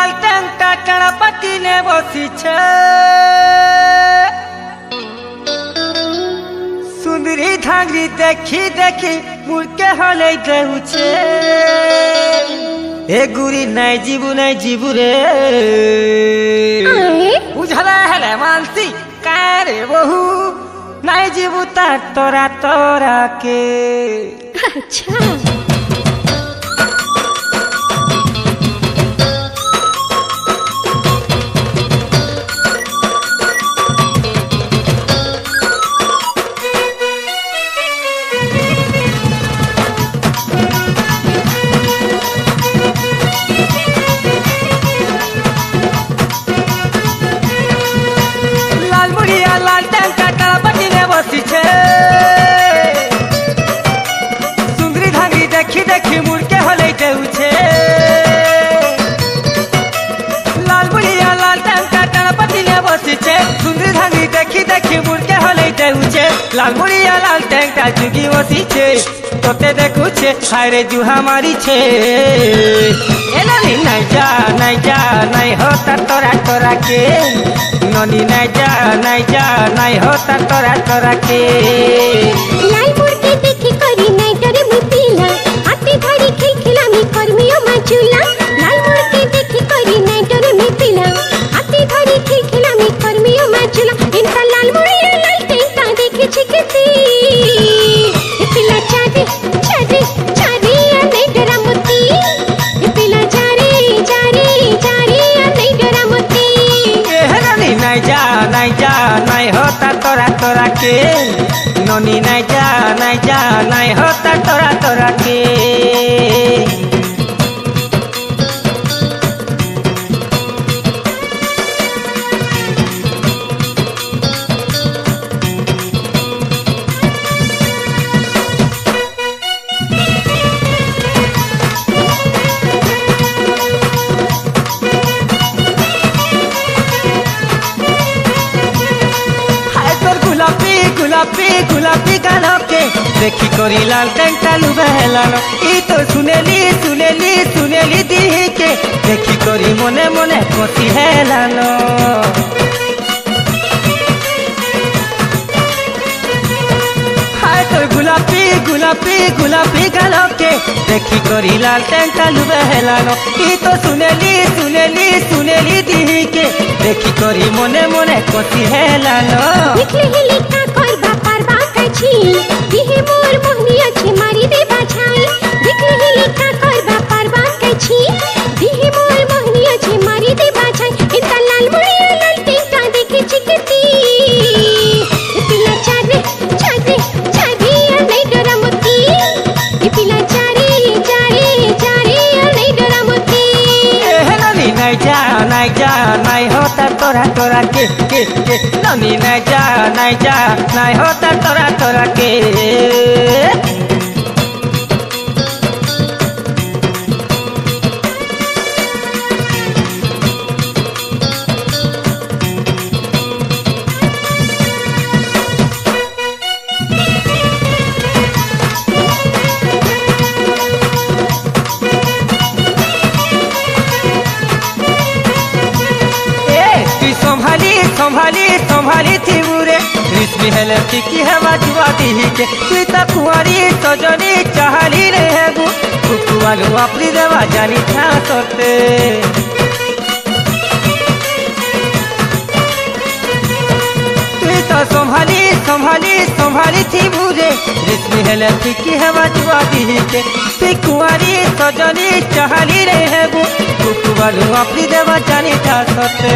लाल टेंटा टेड़ा पटिने बसिछे सुंदरी धांगरी देखी देखी मुड़के हले देउछे ए गुरी नहीं जीवू रे बुझला हेले मानसी कारे बहु नहीं जीवू ता तोरा के। अच्छा सुंदरी धांगरी देखी देखी मुड़के हले देउछे लाल बुढ़िया लाल टंका टणपतिने बसिछे सुंदरी धांगरी देखी देखी मुड़के हले देउछे लाल बुढ़िया लाल टंका जुगी बसिछे तोते देखुछे हायरे जुहा मारिछे एलानी नहीं जा नहीं होता तोरा के ननी नहीं जा नहीं होता तोरा के। लाल मुड़के देखी करी नहीं डरे मुतीला हाथी धरी खिलखिला मी करमियो माचुला लाल मुड़के देखी करी नहीं डरे मुतीला हाथी धरी खिलखिला मी करमियो माचुला इनका लाल मुड़िया लाल टेंटा देखी छिकती ये पिला चारी नहीं डरा मुती ये पिला चारी नहीं डरा मुती नहीं जा नहीं होता तोरा के ननी नहीं जा नहीं होता तोरा के। गुलाबी गालों के देखी कोरी लाल टेंटा लुबेलानो ई तो सुनेली दी के देखी कोरी मने मने कोसी हेलानो हाय तो गुलाबी गालों के देखी कोरी लाल टेंटा लुबेलानो ई तो सुनेली दी के देखी कोरी मने मने कोसी हेलानो दिहे मोर मोहनी अच्छे मारी दे बाछाई दिखले लिखा कर बापर बात कछी दिहे मोर मोहनी अच्छे मारी दे बाछाई इनका लाल मुड़िया लाल टेंटा देखे चिकती पिला चारे नहीं डरा मुती पिला चारे नहीं डरा मुती ननी नहीं जा नहीं होता तोरा के ननी नहीं जा नहीं होता तोरा के। संभाली थी बुरे रिश्मी हेले की है बाजुआ दी के तू तो कुंवारी सजनी चाहली रे है गु कुकुआलू अपनी देवा जानी था सोते तू तो संभाली थी बुरे रिश्मी हेले की है बाजुआ दी के तू कुंवारी सजनी चाहली रे है गु कुकुआलू अपनी देवा जानी था सोते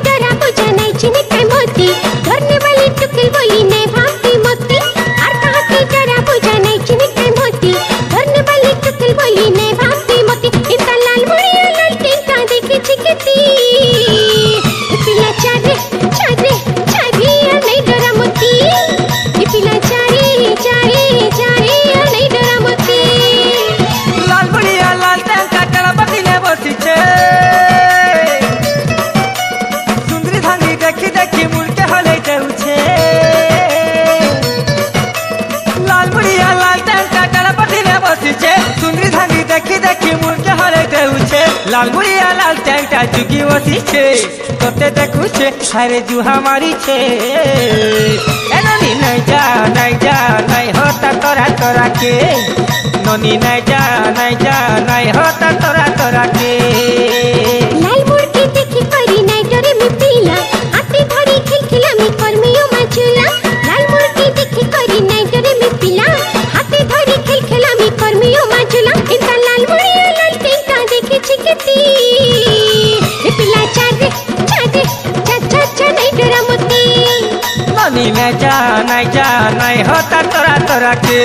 डरा बुझा नहीं चिने के मोती धरने वाली टुकल बोली ने भागती मोती आर कहा के डरा बुझा नहीं चिने के मोती धरने वाली टुकल बोली ने भागती मोती इनका लाल मुड़िया लाल टेंटा देखे छिकती पिला चारे नहीं डरा मोती पिला चारे नहीं डरा मोती लाल मुड़िया लाल टेंटा टेड़ा पटिने बसिछे देखी मुड़के हले देउछे लाल मुड़िया लाल टैंकटा जुगी बसी छे तोते देखू छे हारे जुहा मारी छे ए ननी नहीं जा नहीं होता तोरा तोरा के ननी नहीं जा नहीं होता तोरा तोरा के लाल मोड़ के देखी परी नाइटरे में पीला आते धरी खिलखिला में कर्मियों माचुला लाल मोड़ के देखी परी नाइटरे में पीला आते धरी खिलखिला में कर्मियों माचुला इनका लाल मुड़िया लाल टेंटा देखे छिकती ए पिला चाचे चाचा नाइटरा मोती ननी नहीं जा नहीं होता तोरा तोरा के